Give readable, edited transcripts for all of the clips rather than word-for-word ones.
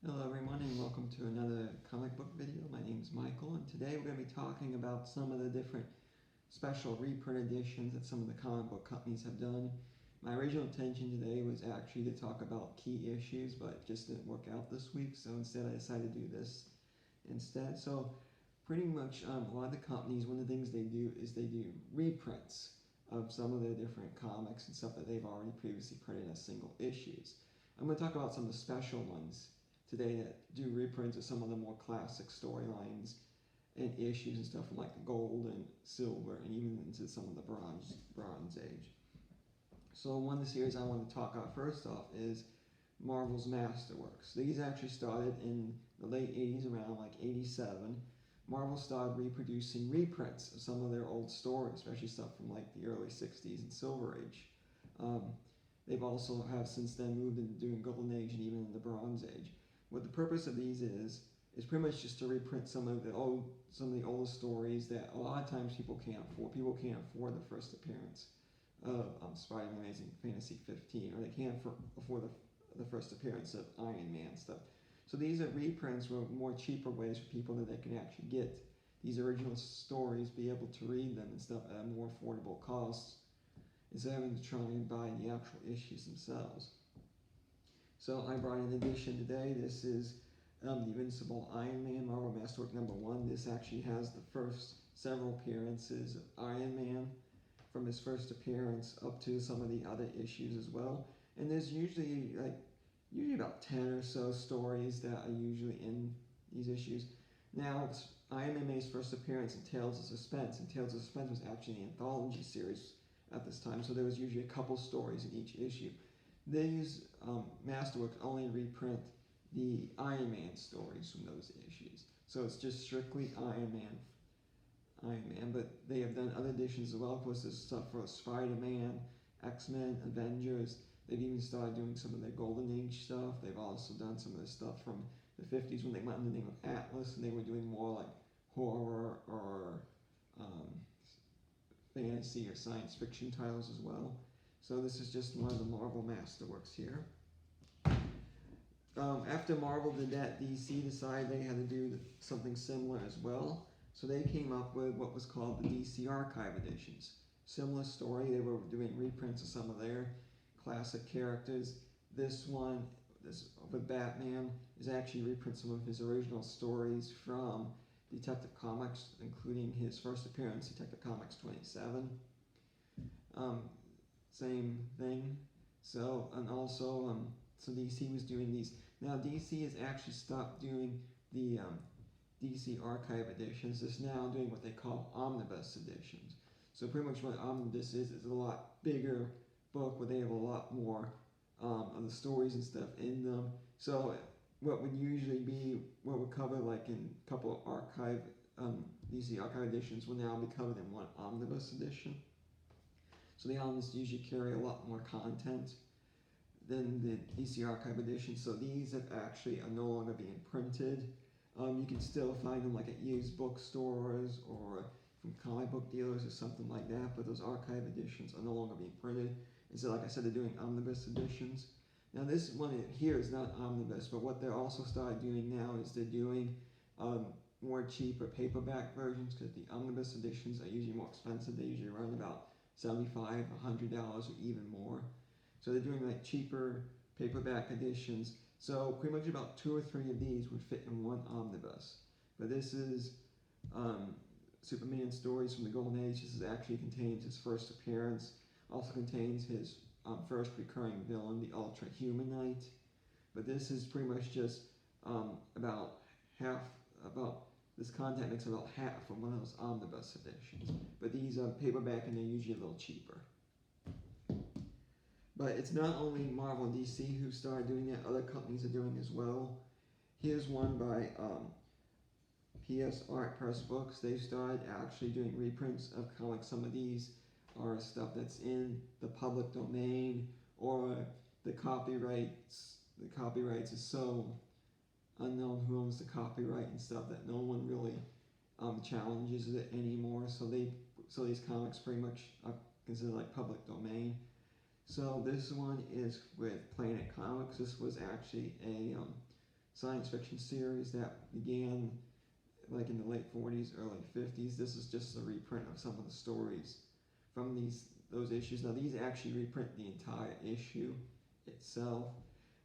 Hello everyone and welcome to another comic book video. My name is Michael and today we're going to be talking about some of the different special reprint editions that some of the comic book companies have done. My original intention today was actually to talk about key issues, but it just didn't work out this week, so instead I decided to do this instead. So pretty much a lot of the companies, one of the things they do is they do reprints of some of their different comics and stuff that they've already previously printed as single issues. I'm going to talk about some of the special ones today that do reprints of some of the more classic storylines and issues and stuff from like the gold and silver and even into some of the bronze age. So one of the series I want to talk about first off is Marvel's Masterworks. These actually started in the late 80s, around like 87. Marvel started reproducing reprints of some of their old stories, especially stuff from like the early 60s and Silver Age. They've also have since then moved into doing Golden Age and even in the Bronze Age. What the purpose of these is pretty much just to reprint some of the old stories that a lot of times people can't afford. People can't afford the first appearance of Spider-Man Amazing Fantasy 15, or they can't afford the first appearance of Iron Man stuff. So these are reprints were more cheaper ways for people that they can actually get these original stories, be able to read them and stuff at a more affordable cost, instead of having to try and buy the actual issues themselves. So I brought an edition today. This is the Invincible Iron Man, Marvel Masterwork #1. This actually has the first several appearances of Iron Man, from his first appearance up to some of the other issues as well. And there's usually about 10 or so stories that are usually in these issues. Now, Iron Man made his first appearance in Tales of Suspense, and Tales of Suspense was actually an anthology series at this time, so there was usually a couple stories in each issue. These Masterworks only reprint the Iron Man stories from those issues, so it's just strictly Iron Man. But they have done other editions as well. Of course, there's stuff for Spider-Man, X-Men, Avengers. They've even started doing some of their Golden Age stuff. They've also done some of the stuff from the 50s when they went under the name of Atlas, and they were doing more like horror or fantasy or science fiction titles as well. So this is just one of the Marvel Masterworks here. After Marvel did that, DC decided they had to do something similar as well. So they came up with what was called the DC Archive editions. Similar story, they were doing reprints of some of their classic characters. This one, with Batman, is actually reprint some of his original stories from Detective Comics, including his first appearance, Detective Comics 27. Same thing. So, and also, so DC was doing these. Now DC has actually stopped doing the DC Archive editions. It's now doing what they call omnibus editions. So pretty much what omnibus is a lot bigger book where they have a lot more of the stories and stuff in them. So what would usually be, what would cover like in a couple of archive, DC Archive editions will now be covered in one omnibus edition. So the omnibus usually carry a lot more content than the DC Archive edition. So these are no longer being printed. You can still find them like at used bookstores or from comic book dealers or something like that, but those archive editions are no longer being printed. And so like I said, they're doing omnibus editions. Now this one here is not omnibus, but what they're also started doing now is they're doing more cheaper paperback versions, because the omnibus editions are usually more expensive. They usually run about $75, $100 or even more. So they're doing like cheaper paperback editions. So pretty much about 2 or 3 of these would fit in one omnibus. But this is Superman stories from the Golden Age. This actually contains his first appearance. Also contains his first recurring villain, the Ultra Humanite. But this is pretty much just this content makes about half of one of those omnibus editions. But these are paperback and they're usually a little cheaper. But it's not only Marvel and DC who started doing that, other companies are doing as well. Here's one by PS Art Press Books. They started actually doing reprints of comics. Some of these are stuff that's in the public domain, or the copyrights is so unknown who owns the copyright and stuff that no one really challenges it anymore. So these comics pretty much are considered like public domain. So this one is with Planet Comics. This was actually a science fiction series that began like in the late 40s, early 50s. This is just a reprint of some of the stories from those issues. Now these actually reprint the entire issue itself,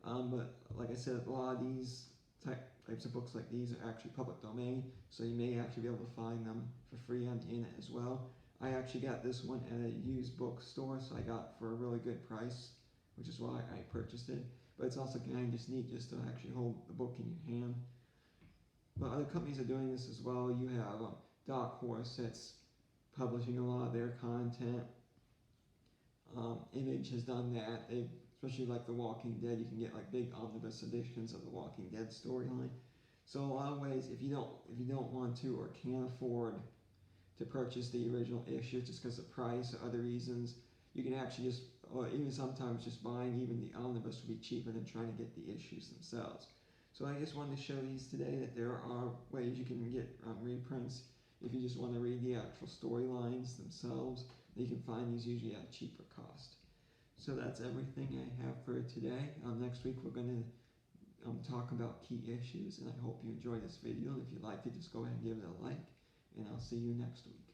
but like I said, a lot of these types of books like these are actually public domain, so you may actually be able to find them for free on the internet as well. I actually got this one at a used bookstore, so I got it for a really good price, which is why I purchased it. But it's also kind of just neat just to actually hold the book in your hand. But other companies are doing this as well. You have Dark Horse that's publishing a lot of their content. Image has done that. They, especially like The Walking Dead, you can get like big omnibus editions of The Walking Dead storyline. So a lot of ways, if you don't want to or can't afford to purchase the original issue just because of price or other reasons, you can actually just, or even sometimes just buying even the omnibus would be cheaper than trying to get the issues themselves. So I just wanted to show these today, that there are ways you can get reprints if you just want to read the actual storylines themselves. You can find these usually at a cheaper cost. So that's everything I have for today. Next week we're going to talk about key issues, and I hope you enjoyed this video. And if you liked it, just go ahead and give it a like, and I'll see you next week.